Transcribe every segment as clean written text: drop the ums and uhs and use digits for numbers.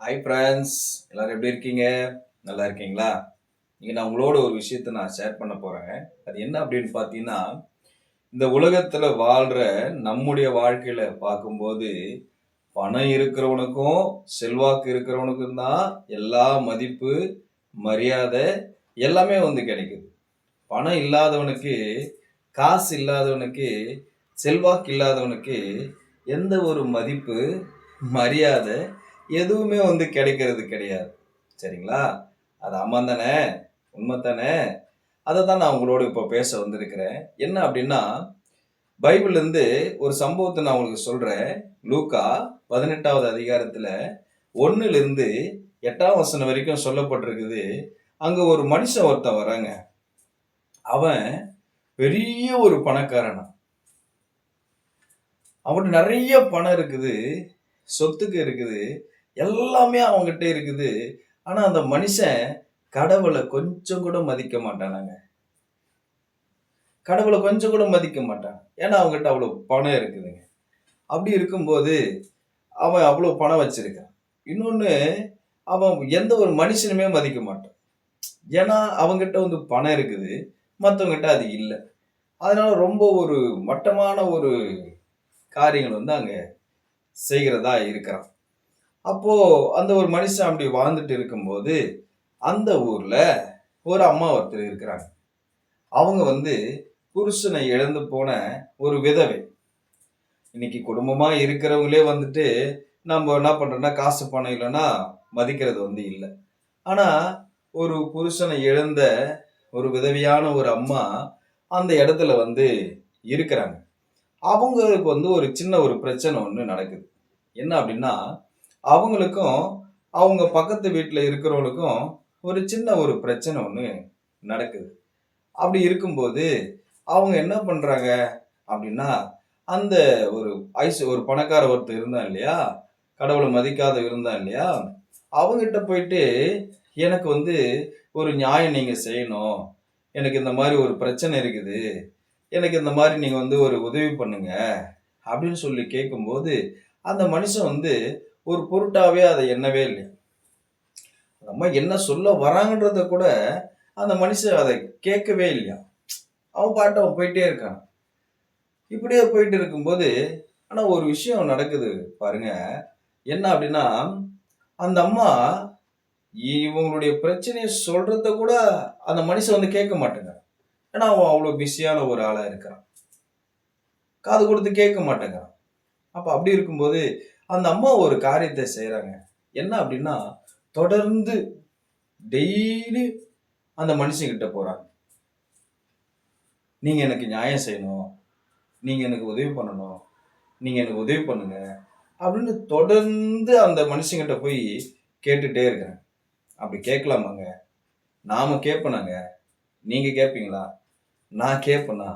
Hi friends, எல்லாரும் எப்படி இருக்கீங்க? நல்லா இருக்கீங்களா? இன்னைக்கு நான் உங்களோட ஒரு விஷயத்த நான் ஷேர் பண்ண போறேன். அது என்ன அப்படின்னு பார்த்தீங்கன்னா, இந்த உலகத்துல வாழ்ற நம்முடைய வாழ்க்கையில பார்க்கும்போது, பணம் இருக்கிறவனுக்கும், செல்வாக்கு இருக்கிறவனுக்கும் தான் எல்லா மதிப்பு, மரியாதை எல்லாமே கிடைக்குது. பணம் இல்லாதவனுக்கு, காசு இல்லாதவனுக்கு, செல்வாக்கு இல்லாதவனுக்கு எந்த ஒரு மதிப்பு, மரியாதை எதுவுமே கிடைக்கிறது கிடையாது. சரிங்களா? அது ஆமாம் தானே? உண்மை தானே? அதை தான் நான் உங்களோட இப்போ பேச வந்திருக்கிறேன். என்ன அப்படின்னா, பைபிள்லேருந்து ஒரு சம்பவத்தை நான் உங்களுக்கு சொல்றேன். லூக்கா 18வது அதிகாரத்துல 1லிருந்து 8ஆம் வசனம் வரைக்கும் சொல்லப்பட்டிருக்குது. அங்க ஒரு மனுஷன் ஒருத்தன் வராங்க. அவன் பெரிய ஒரு பணக்காரனா. அவன்கிட்ட நிறைய பணம் இருக்குது, சொத்துக்கு இருக்குது, எல்லாமே அவன்கிட்ட இருக்குது. ஆனா அந்த மனுஷன் கடவுளை கொஞ்சம் கூட மதிக்க மாட்டானாங்க. கடவுளை கொஞ்சம் கூட மதிக்க மாட்டான். ஏன்னா அவங்ககிட்ட அவ்வளவு பணம் இருக்குதுங்க. அப்படி இருக்கும்போது அவன் அவ்வளவு பணம் வச்சிருக்கான். இன்னொன்னு, அவன் எந்த ஒரு மனுஷனுமே மதிக்க மாட்டான். ஏன்னா அவங்ககிட்ட பணம் இருக்குது, மற்றவங்கிட்ட அது இல்லை. அதனால ரொம்ப ஒரு மட்டமான ஒரு காரியங்கள் அங்க செய்கிறதா இருக்கிறான். அப்போ அந்த ஒரு மனுஷன் அப்படி வாழ்ந்துட்டு இருக்கும்போது, அந்த ஊர்ல ஒரு அம்மா ஒருத்தர் இருக்கிறாங்க. அவங்க புருஷனை இழந்து போன ஒரு விதவை. இன்னைக்கு குடும்பமா இருக்கிறவங்களே நம்ம என்ன பண்றோம்னா, காசு பணம் இல்லைன்னா மதிக்கிறது இல்லை. ஆனா ஒரு புருஷனை இழந்த ஒரு விதவையான ஒரு அம்மா அந்த இடத்துல இருக்கிறாங்க. அவங்களுக்கு ஒரு சின்ன ஒரு பிரச்சனை ஒன்று நடக்குது. என்ன அப்படின்னா, அவங்களுக்கும் அவங்க பக்கத்து வீட்டில் இருக்கிறவங்களுக்கும் ஒரு சின்ன ஒரு பிரச்சனை ஒன்று நடக்குது. அப்படி இருக்கும்போது அவங்க என்ன பண்றாங்க அப்படின்னா, அந்த ஒரு ஒரு பணக்கார ஒருத்தர் இருந்தான் இல்லையா, கடவுளை மதிக்காத இருந்தான் இல்லையா, அவங்ககிட்ட போயிட்டு, எனக்கு ஒரு நியாயம் நீங்க செய்யணும், எனக்கு இந்த மாதிரி ஒரு பிரச்சனை இருக்குது, எனக்கு இந்த மாதிரி நீங்க ஒரு உதவி பண்ணுங்க அப்படின்னு சொல்லி கேட்கும்போது, அந்த மனுஷன் ஒரு பொருட்டாவே அதை எண்ணவே இல்லை. நம்ம என்ன சொல்ல வராங்கன்றத கூட அந்த மனுஷன் அதை கேட்கவே இல்லையா. அவன் பாட்டு அவன் போயிட்டே இருக்கான். இப்படியே போயிட்டு இருக்கும்போது, ஆனா ஒரு விஷயம் நடக்குது பாருங்க. என்ன அப்படின்னா, அந்த அம்மா இவங்களுடைய பிரச்சனையை சொல்றத கூட அந்த மனுஷன் கேட்க மாட்டேங்க. ஏன்னா அவன் அவ்வளவு பிஸியான ஒரு ஆளா இருக்கிறான். காது கொடுத்து கேட்க மாட்டேங்கிறான். அப்ப அப்படி இருக்கும்போது அந்த அம்மா ஒரு காரியத்தை செய்யறாங்க. என்ன அப்படின்னா, தொடர்ந்து டெய்லி அந்த மனுஷங்கிட்ட போறாங்க. நீங்க எனக்கு நியாயம் செய்யணும், நீங்க எனக்கு உதவி பண்ணணும், நீங்க எனக்கு உதவி பண்ணுங்க அப்படின்னு தொடர்ந்து அந்த மனுஷங்கிட்ட போய் கேட்டுட்டே இருக்கிறேன். அப்படி கேட்கலாமாங்க? நாம கேட்பனாங்க? நீங்க கேட்பீங்களா? நான் கேட்பேனா?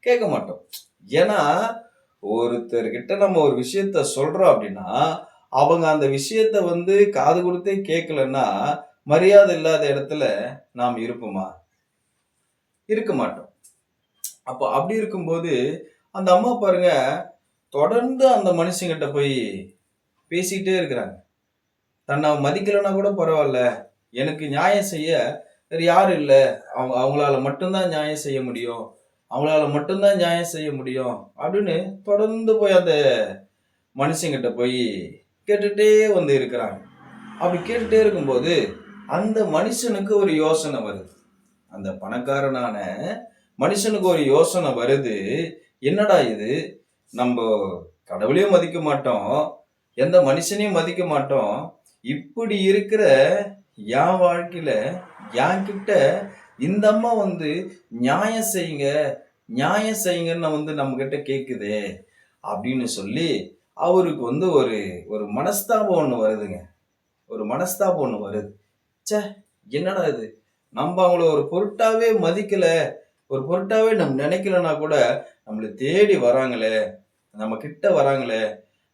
கேட்க மாட்டோம். ஏன்னா ஒருத்தர்கிட்ட நம்ம ஒரு விஷயத்த சொல்றோம் அப்படின்னா, அவங்க அந்த விஷயத்த காது கொடுத்தே கேட்கலன்னா, மரியாதை இல்லாத இடத்துல நாம் இருப்போமா? இருக்க மாட்டோம். அப்போ அப்படி இருக்கும்போது அந்த அம்மா பாருங்க, தொடர்ந்து அந்த மனுஷங்கிட்ட போய் பேசிட்டே இருக்கிறாங்க. தன்னை மதிக்கலைன்னா கூட பரவாயில்ல, எனக்கு நியாயம் செய்ய வேறு யாரும் இல்லை, அவங்களால மட்டும்தான் நியாயம் செய்ய முடியும், அவங்களால மட்டும்தான் நியாயம் செய்ய முடியும் அப்படின்னு தொடர்ந்து போய் அந்த மனுஷங்கிட்ட போய் கேட்டுட்டே இருக்கிறாங்க. அப்படி கேட்டுட்டே இருக்கும்போது அந்த மனுஷனுக்கு ஒரு யோசனை வருது. அந்த பணக்காரனான மனுஷனுக்கு ஒரு யோசனை வருது. என்னடா இது, நம்ம கடவுளையும் மதிக்க மாட்டோம், எந்த மனுஷனையும் மதிக்க மாட்டோம், இப்படி இருக்கிற என் வாழ்க்கையில என்கிட்ட இந்த அம்மா நியாயம் செய்யுங்க, நியாயம் செய்யுங்கன்னு நம்ம கிட்ட கேக்குதே அப்படின்னு சொல்லி அவருக்கு ஒரு ஒரு மனஸ்தாபம் ஒண்ணு வருதுங்க. ஒரு மனஸ்தாபம் ஒண்ணு வருது. ச்சே, என்னடா இது, நம்ம அவங்கள ஒரு பொருட்டாவே மதிக்கல, ஒரு பொருட்டாவே நம்ம நினைக்கலன்னா கூட நம்மளை தேடி வராங்களே, நம்ம கிட்ட வராங்களே,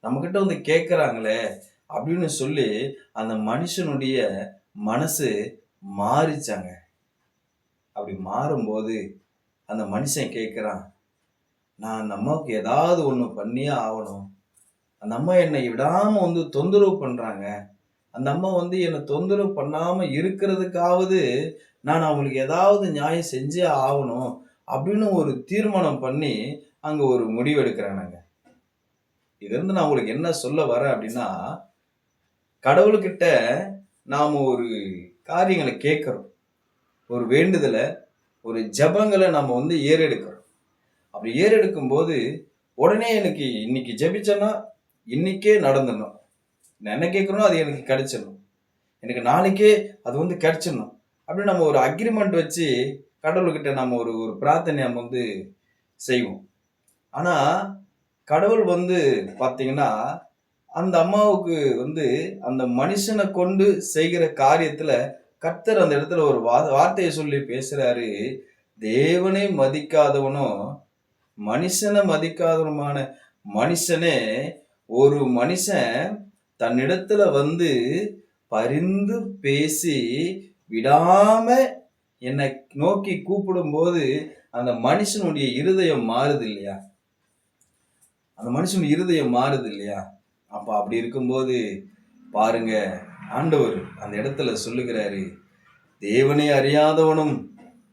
நம்ம கிட்ட கேட்கறாங்களே அப்படின்னு சொல்லி அந்த மனுஷனுடைய மனசு மாறிச்சாங்க. அப்படி மாறும்போது அந்த மனுஷன் கேட்கிறான், நான் அந்த அம்மாவுக்கு ஏதாவது ஒண்ணு பண்ணியே ஆகணும், அந்த அம்மா என்னை விடாம தொந்தரவு பண்றாங்க, அந்த அம்மா வந்து என்னை தொந்தரவு பண்ணாம இருக்கிறதுக்காவது நான் அவங்களுக்கு ஏதாவது நியாயம் செஞ்சே ஆகணும் அப்படின்னு ஒரு தீர்மானம் பண்ணி அங்க ஒரு முடிவு எடுக்கிறானுங்க. இது இருந்து நான் உங்களுக்கு என்ன சொல்ல வரேன் அப்படின்னா, கடவுள்கிட்ட நாம ஒரு காரியங்களை கேட்கிறோம். ஒரு வேண்டுதல, ஒரு ஜெபங்கள நம்ம வந்து ஏறெடுக்கிறோம். அப்படி ஏறெடுக்கும் போது உடனே எனக்கு இன்னைக்கு ஜெபிச்சேன்னா இன்னைக்கே நடந்துடணும். நான் என்ன கேட்கிறேனோ அது எனக்கு கிடைச்சிடணும். எனக்கு நாளைக்கே அது வந்து கிடைச்சிடணும். அப்படின்னு நம்ம ஒரு அக்ரிமெண்ட் வச்சு கடவுள்கிட்ட நம்ம ஒரு ஒரு பிரார்த்தனை நம்ம வந்து செய்வோம். ஆனா கடவுள் வந்து பார்த்தீங்கன்னா, அந்த அம்மாவுக்கு வந்து அந்த மனுஷனை கொண்டு செய்கிற காரியத்துல கர்த்தர் அந்த இடத்துல ஒரு வார்த்தையை சொல்லி பேசுறாரு. தேவனை மதிக்காதவனும் மனுஷனை மதிக்காதவனுமான மனுஷனே ஒரு மனுஷன் தன்னிடத்துல வந்து பரிந்து பேசி விடாம என்னை நோக்கி கூப்பிடும்போது அந்த மனுஷனுடைய இருதயம் மாறுது இல்லையா? அந்த மனுஷனுடைய இருதயம் மாறுது இல்லையா? அப்ப அப்படி இருக்கும்போது பாருங்க, ஆண்டவர் அந்த இடத்துல சொல்லுகிறாரு, தேவனை அறியாதவனும்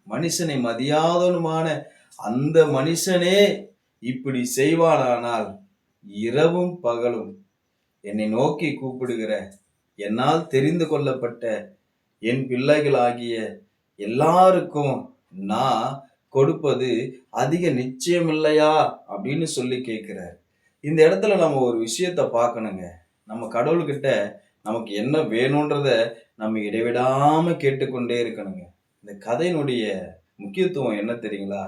மனுஷனை மதியாதவனுமான அந்த மனுஷனே இப்படி செய்வானானால் இரவும் பகலும் என்னை நோக்கி கூப்பிடுகிற என்னால் தெரிந்து கொள்ளப்பட்ட என் பிள்ளைகளாகிய எல்லாருக்கும் நான் கொடுப்பது அதிக நிச்சயம் இல்லையா அப்படின்னு சொல்லி கேட்கிறார். இந்த இடத்துல நம்ம ஒரு விஷயத்த பார்க்கணுங்க. நம்ம கடவுள்கிட்ட நமக்கு என்ன வேணும்ன்றத நம்ம இடைவிடாம கேட்டுக்கொண்டே இருக்கணுங்க. இந்த கதையினுடைய முக்கியத்துவம் என்ன தெரியுங்களா?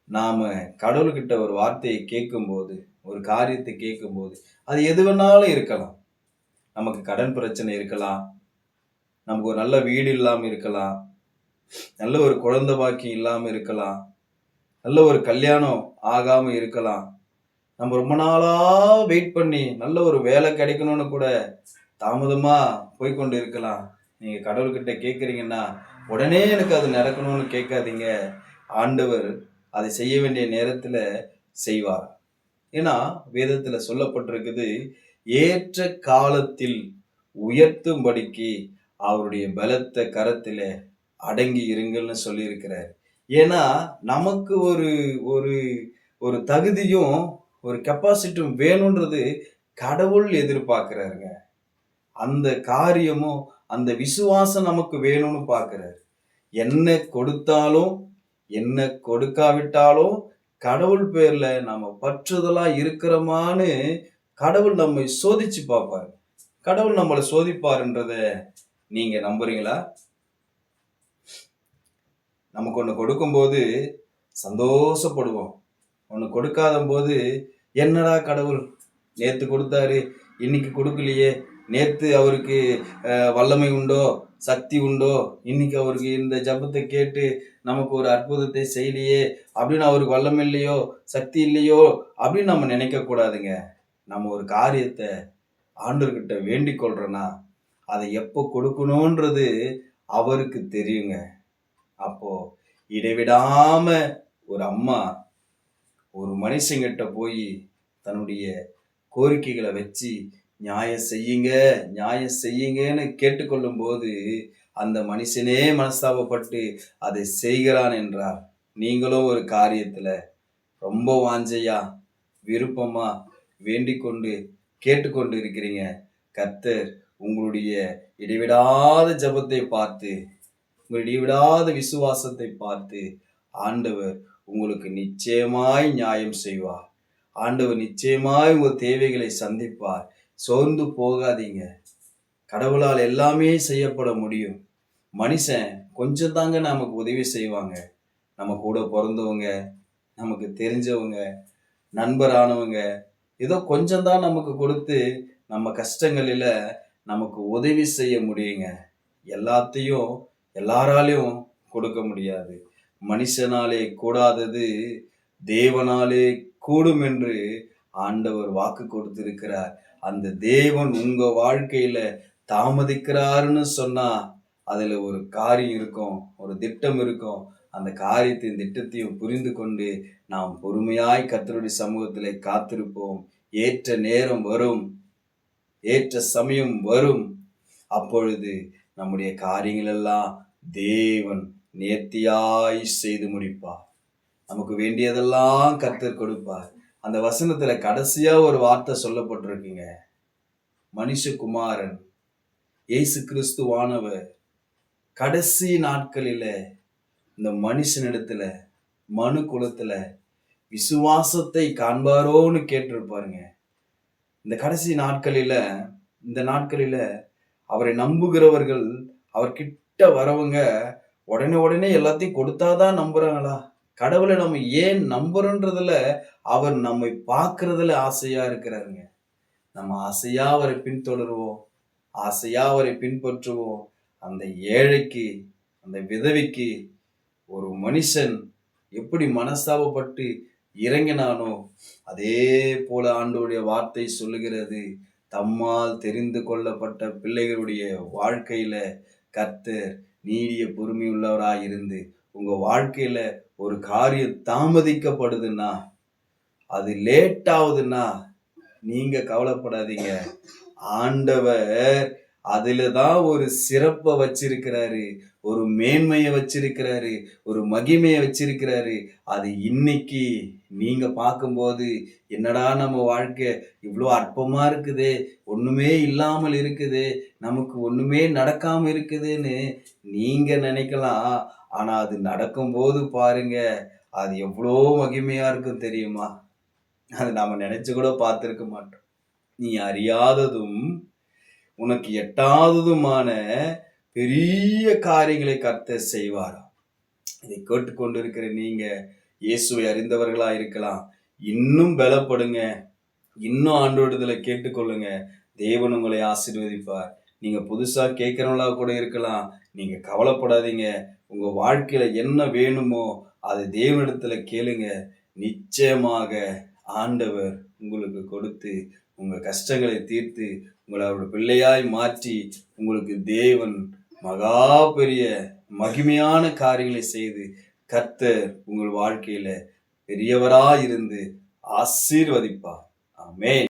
நாம கடவுள்கிட்ட ஒரு வார்த்தையை கேட்கும்போது, ஒரு காரியத்தை கேட்கும்போது, அது எது வேணாலும் இருக்கலாம். நமக்கு கடன் பிரச்சனை இருக்கலாம், நமக்கு ஒரு நல்ல வீடு இல்லாம இருக்கலாம், நல்ல ஒரு குழந்தை பாக்கியம் இல்லாம இருக்கலாம், நல்ல ஒரு கல்யாணம் ஆகாம இருக்கலாம். நம்ம ரொம்ப நாளா வெயிட் பண்ணி நல்ல ஒரு வேலை கிடைக்கணும்னு கூட தாமதமா போய்க்கொண்டு இருக்கலாம். நீங்க கடவுள்கிட்ட கேட்குறீங்கன்னா, உடனே எனக்கு அது நடக்கணும்னு கேட்காதீங்க. ஆண்டவர் அதை செய்ய வேண்டிய நேரத்துல செய்வார். ஏன்னா வேதத்துல சொல்லப்பட்டிருக்குது, ஏற்ற காலத்தில் உயர்த்தும்படிக்கு அவருடைய பலத்த கரத்தில அடங்கி இருங்கள்னு சொல்லியிருக்கிறார். ஏன்னா நமக்கு ஒரு ஒரு ஒரு தகுதியும் ஒரு கெப்பாசிட்டியும் வேணும்ன்றது கடவுள் எதிர்பார்க்கிறாருங்க. அந்த காரியமும் அந்த விசுவாசம் நமக்கு வேணும்னு பார்க்கிறாரு. என்ன கொடுத்தாலும் என்ன கொடுக்காவிட்டாலும் கடவுள் பேர்ல நம்ம பற்றுதலா இருக்கிறோமான்னு கடவுள் நம்மை சோதிச்சு பார்ப்பாரு. கடவுள் நம்மளை சோதிப்பாருன்றத நீங்க நம்புறீங்களா? நமக்கு ஒண்ணு கொடுக்கும்போது சந்தோஷப்படுவோம். ஒண்ணு கொடுக்காத போது என்னடா கடவுள் நேத்து கொடுத்தாரு, இன்னைக்கு கொடுக்கலையே, நேத்து அவருக்கு வல்லமை உண்டோ, சக்தி உண்டோ, இன்னைக்கு அவருக்கு இந்த ஜபத்தை கேட்டு நமக்கு ஒரு அற்புதத்தை செய்யலையே அப்படின்னு அவருக்கு வல்லமை இல்லையோ, சக்தி இல்லையோ அப்படின்னு நம்ம நினைக்க கூடாதுங்க. நம்ம ஒரு காரியத்தை ஆண்டவர்கிட்ட வேண்டிக் கொள்றோன்னா அதை எப்போ கொடுக்கணும்ன்றது அவருக்கு தெரியுங்க. அப்போ இடைவிடாம ஒரு அம்மா ஒரு மனுஷங்கிட்ட போய் தன்னுடைய கோரிக்கைகளை வச்சு நியாயம் செய்யுங்க நியாயம் செய்யுங்கன்னு கேட்டுக்கொள்ளும் போது அந்த மனுஷனே மனஸ்தாபப்பட்டு அதை செய்கிறான் என்றார். நீங்களும் ஒரு காரியத்துல ரொம்ப வாஞ்சையா விருப்பமா வேண்டிக் கொண்டு கேட்டுக்கொண்டு இருக்கிறீங்க. கர்த்தர் உங்களுடைய இடைவிடாத ஜபத்தை பார்த்து, உங்களுடைய இடைவிடாத விசுவாசத்தை பார்த்து ஆண்டவர் உங்களுக்கு நிச்சயமாய் நியாயம் செய்வார். ஆண்டவர் நிச்சயமாய் உங்கள் தேவைகளை சந்திப்பார். சோர்ந்து போகாதீங்க. கடவுளால் எல்லாமே செய்யப்பட முடியும். மனுஷன் கொஞ்சம் தாங்க நமக்கு உதவி செய்வாங்க. நம்ம கூட பிறந்தவங்க, நமக்கு தெரிஞ்சவங்க, நண்பரானவங்க ஏதோ கொஞ்சம் தான் நமக்கு கொடுத்து நம்ம கஷ்டங்களில நமக்கு உதவி செய்ய முடியுங்க. எல்லாத்தையும் எல்லாராலையும் கொடுக்க முடியாது. மனுஷனாலே கூடாதது தேவனாலே கூடும் என்று ஆண்டவர் வாக்கு கொடுத்திருக்கிறார். அந்த தேவன் உங்க வாழ்க்கையில தாமதிக்கிறாருன்னு சொன்னா அதுல ஒரு காரியம் இருக்கும், ஒரு திட்டம் இருக்கும். அந்த காரியத்தின் திட்டத்தையும் புரிந்து கொண்டு நாம் பொறுமையாய் கர்த்தருடைய சமூகத்திலே காத்திருப்போம். ஏற்ற நேரம் வரும், ஏற்ற சமயம் வரும். அப்பொழுது நம்முடைய காரியங்கள் எல்லாம் தேவன் நேர்த்தியாய் செய்து முடிப்பார். நமக்கு வேண்டியதெல்லாம் கர்த்தர் கொடுப்பார். அந்த வசனத்துல கடைசியா ஒரு வார்த்தை சொல்லப்பட்டிருக்குங்க. மனுஷகுமாரன் இயேசு கிறிஸ்துவானவர் கடைசி நாட்களில இந்த மனுஷனிடத்துல மனு குலத்துல விசுவாசத்தை காண்பாரோன்னு கேட்டிருப்பாருங்க. இந்த கடைசி நாட்களில இந்த நாட்களில அவரை நம்புகிறவர்கள் அவர்கிட்ட வரவங்க உடனே எல்லாத்தையும் கொடுத்தாதான் நம்புறாங்களா? கடவுளை நம்ம ஏன் நம்புறோன்றதுல அவர் நம்மை பார்க்கறதுல ஆசையா இருக்கிறாருங்க. நம்ம ஆசையா அவரை பின்தொடருவோம், ஆசையா அவரை பின்பற்றுவோம். அந்த ஏழைக்கு, அந்த விதவைக்கு ஒரு மனுஷன் எப்படி மனஸ்தாபப்பட்டு இறங்கினானோ அதே போல ஆண்டவருடைய வார்த்தை சொல்லுகிறது. தம்மால் தெரிந்து கொள்ளப்பட்ட பிள்ளைகளுடைய வாழ்க்கையில கர்த்தர் நீடிய பொறுமையுள்ளவராயிருந்து உங்க வாழ்க்கையில ஒரு காரியம் தாமதிக்கப்படுதுன்னா, அது லேட் ஆகுதுன்னா நீங்க கவலைப்படாதீங்க. ஆண்டவர் அதுலதான் ஒரு சிறப்பை வச்சிருக்கிறாரு, ஒரு மேன்மையை வச்சிருக்கிறாரு, ஒரு மகிமையை வச்சிருக்கிறாரு. அது இன்னைக்கு நீங்க பார்க்கும்போது என்னடா நம்ம வாழ்க்கை இவ்வளோ அற்பமா இருக்குதே, ஒண்ணுமே இல்லாமல் இருக்குதே, நமக்கு ஒண்ணுமே நடக்காம இருக்குதுன்னு நீங்க நினைக்கலாம். ஆனா அது நடக்கும்போது பாருங்க, அது எவ்வளோ மகிமையா இருக்கும் தெரியுமா? அது நாம நினைச்சு கூட பார்த்திருக்க மாட்டோம். நீ அறியாததும் உனக்கு எட்டாததுமான பெரிய காரியங்களை கர்த்தர் செய்வாராம். இதை கேட்டுக்கொண்டிருக்கிற நீங்க இயேசுவை அறிந்தவர்களா இருக்கலாம். இன்னும் பலப்படுங்க, இன்னும் ஆண்டவரிடத்துல கேட்டுக்கொள்ளுங்க. தேவன் உங்களை ஆசீர்வதிப்பார். நீங்க புதுசா கேட்கிறவங்களா கூட இருக்கலாம். நீங்க கவலைப்படாதீங்க. உங்க வாழ்க்கையில என்ன வேணுமோ அதை தேவனிடத்துல கேளுங்க. நிச்சயமாக ஆண்டவர் உங்களுக்கு கொடுத்து உங்க கஷ்டங்களை தீர்த்து உங்களை அவருடைய பிள்ளையாய் மாற்றி உங்களுக்கு தேவன் மகா பெரிய மகிமையான காரியங்களை செய்து கர்த்தர் உங்கள் வாழ்க்கையில பெரியவராயிருந்து ஆசீர்வதிப்பார். ஆமென்.